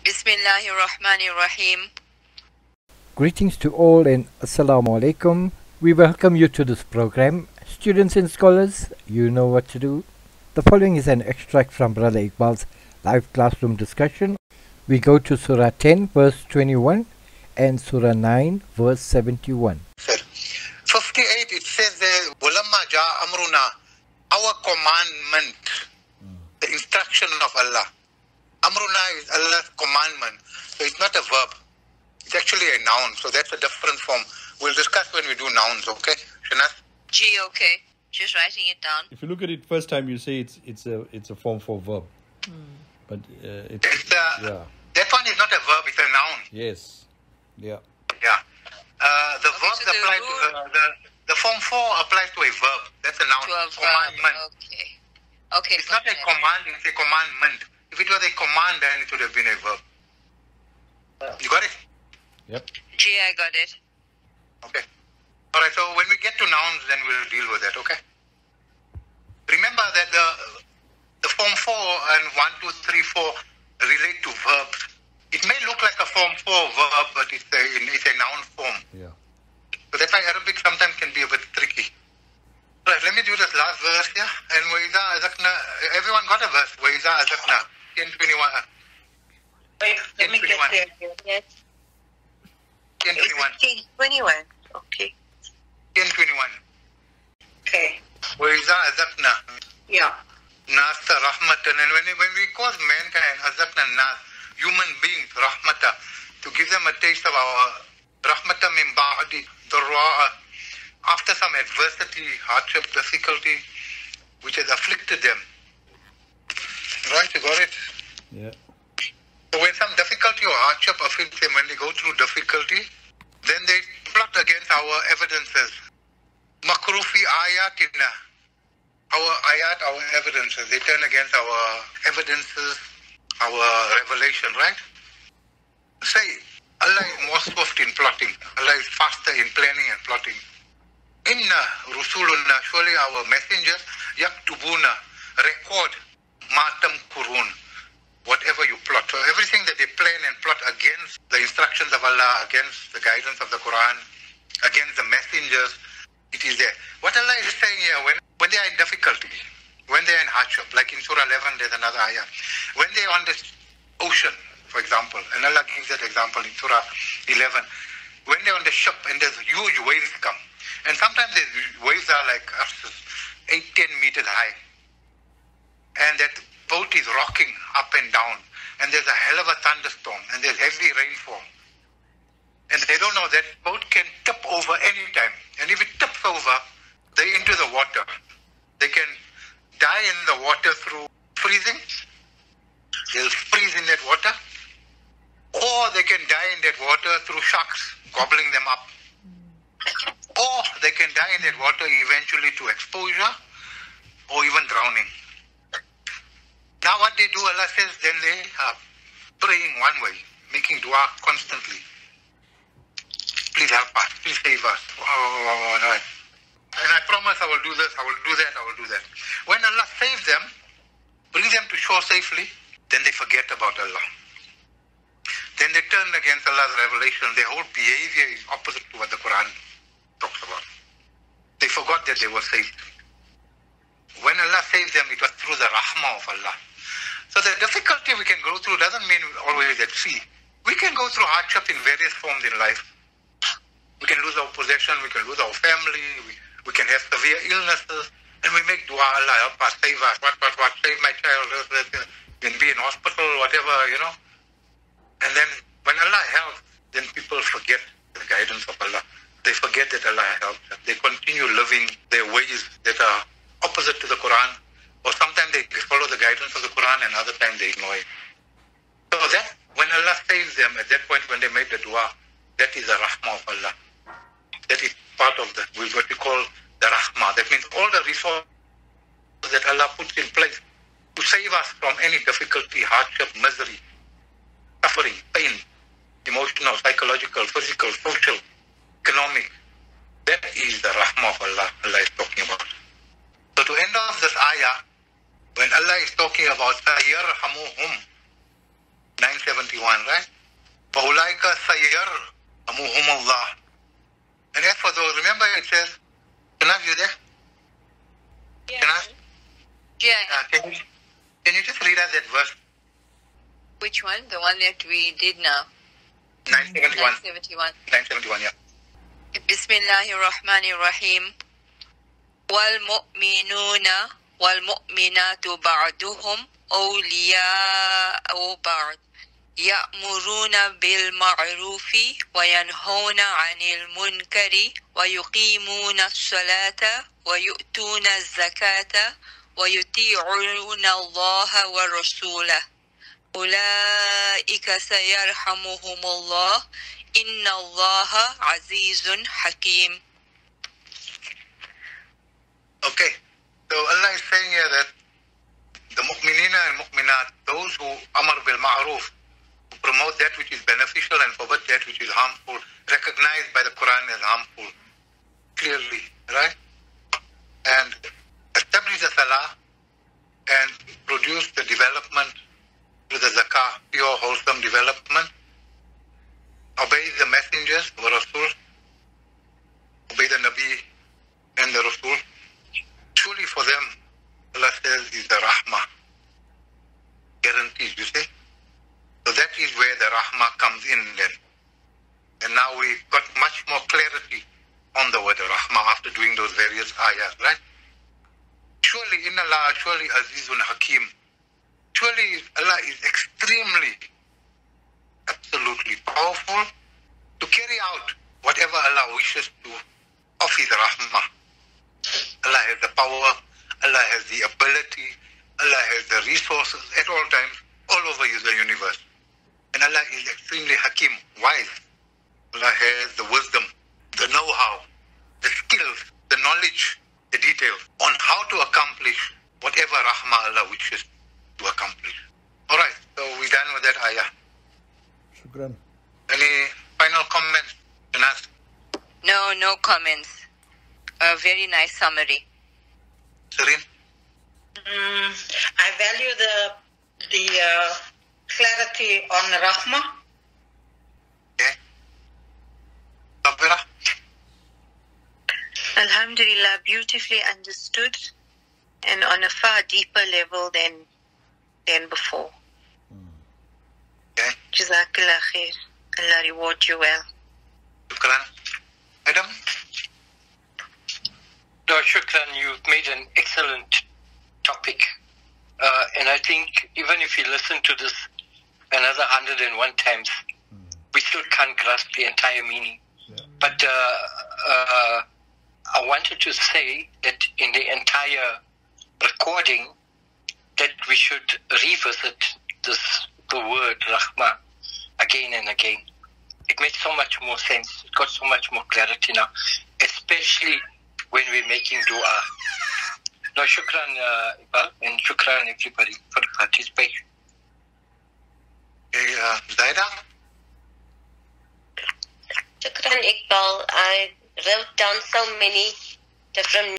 Bismillahirrahmanirrahim. Greetings to all and Assalamu alaikum. We welcome you to this program. Students and scholars, you know what to do. The following is an extract from Br Iqbal's live classroom discussion. We go to Surah 10 verse 21 and Surah 9 verse 71. 58 it says there, Walamma ja amruna, our commandment, the instruction of Allah. Amruna is Allah's commandment, so it's not a verb. It's actually a noun, so that's a different form. We'll discuss when we do nouns, okay? Shanaz? Gee, okay. Just writing it down. If you look at it first time, you say it's a form for verb, but that one is not a verb; it's a noun. Yes, yeah. The verbs so apply to the form 4 applies to a verb. That's a noun. To a Commandment. verb. Okay. It's not a command; it's a commandment. If it was a command, then it would have been a verb. You got it? Yep. Gee, I got it. Okay. All right. So when we get to nouns, then we'll deal with that. Okay. Remember that the form 4 and 1, 2, 3, 4 relate to verbs. It may look like a form 4 verb, but it's a noun form. Yeah. So that's why Arabic sometimes can be a bit tricky. Right, let me do this last verse here. And Waiza Azakna, everyone got a verse. Waiza Azakna, 10:21. Wait, let me get there. Yes. 10:21. 21. Okay. 10:21. Okay. Waiza Azakna, Yeah. Nasta Rahmatan. And when we cause mankind, Azakna Nas, human beings, Rahmata, to give them a taste of our Rahmata min ba'di darra'a, after some adversity, hardship, difficulty, which has afflicted them. Right, you got it? Yeah. So when some difficulty or hardship afflicts them, when they go through difficulty, then they plot against our evidences. Makrufi ayatina. Our ayat, our evidences. They turn against our evidences, our revelation, right? Say, Allah is more swift in plotting. Allah is faster in planning and plotting. Inna rusuluna, surely our messengers, yaktubuna, record, matam kurun, whatever you plot. So everything that they plan and plot against the instructions of Allah, against the guidance of the Quran, against the messengers, it is there. What Allah is saying here, when they are in difficulty, when they are in hardship, like in Surah 11, there's another ayah. When they are on this ocean, for example, and Allah gives that example in Surah 11, when they're on the ship and there's huge waves come, and sometimes the waves are like 8-10 meters high. And that boat is rocking up and down. And there's a hell of a thunderstorm. And there's heavy rainfall. And they don't know that boat can tip over any time. And if it tips over, they're into the water. They can die in the water through freezing. They'll freeze in that water. Or they can die in that water through sharks gobbling them up. Or they can die in that water eventually to exposure or even drowning. Now what they do, Allah says, then they are praying one way, making dua constantly. Please help us, please save us. And I promise I will do this, I will do that, I will do that. When Allah saves them, brings them to shore safely, then they forget about Allah. Then they turn against Allah's revelation. Their whole behavior is opposite to what the Quran talks about. They forgot that they were saved. When Allah saves them, it was through the rahmah of Allah. So the difficulty we can go through doesn't mean always at sea. We can go through hardship in various forms in life. We can lose our possession, we can lose our family, we can have severe illnesses, and we make dua, Allah help us, save us, save my child, can be in hospital, whatever, you know. And then when Allah helps, then people forget the guidance of Allah. They forget that Allah helps them. They continue living their ways that are opposite to the Quran. Or sometimes they follow the guidance of the Quran and other times they ignore it. So that, when Allah saves them, at that point when they make the dua, that is the rahmah of Allah. That is part of what we call the rahmah. That means all the resources that Allah puts in place to save us from any difficulty, hardship, misery, suffering, pain, emotional, psychological, physical, social, economic. That is the rahmah of Allah is talking about. So to end off this ayah, when Allah is talking about Sayyarhamuhum, 971, right? فَأُولَٰئِكَ سَيَرْحَمُهُمُ اللَّهُ. And as for those, remember it says, Shanaz, you there? Shanaz? Yeah. Can you just read us that verse? Which one? The one that we did now. 971. 971. 971, yeah. Bismillahir Rahmanir Rahim. والمؤمنون والمؤمنات بعضهم أولياء بعض يأمرون بالمعروف وينهون عن المنكر ويقيمون الصلاة ويؤتون الزكاة ويطيعون الله ورسوله أولئك سيرحمهم الله إن الله عزيز حكيم. Okay, so Allah is saying here that the mu'minina and mu'minat, those who amar bil ma'ruf, who promote that which is beneficial and forbid that which is harmful, recognized by the Quran as harmful, clearly, right? And establish the salah and produce the development through the zakah, pure, wholesome development, obey the messengers, the Rasul, obey the Nabi and the Rasul. Truly for them, Allah says, is the rahmah. Guaranteed, you see? So that is where the rahmah comes in then. And now we got much more clarity on the word rahmah after doing those various ayahs, right? Surely, inna Allah, surely Azizun Hakim. Surely Allah is extremely, absolutely powerful to carry out whatever Allah wishes to of His rahmah. Allah has the power, Allah has the ability, Allah has the resources at all times, all over the universe. And Allah is extremely hakim, wise. Allah has the wisdom, the know-how, the skills, the knowledge, the details on how to accomplish whatever rahmah Allah wishes to accomplish. Alright, so we're done with that ayah. Shukran. Any final comments, Shanaz? No comments. A very nice summary. Serene? I value the clarity on Rahmah. Okay. Sabira? Alhamdulillah, beautifully understood and on a far deeper level than before. Okay. Jazakallah khair. Allah reward you well. Shukran. Adam? No, Shukran, you've made an excellent topic. And I think even if you listen to this another 101 times, we still can't grasp the entire meaning. Yeah. But I wanted to say that in the entire recording that we should revisit the word Rahmah again and again. It made so much more sense. It got so much more clarity now, especially when we're making dua. No, shukran, Iqbal, and shukran everybody for the participation. Okay, Zaida? Shukran, Iqbal. I wrote down so many different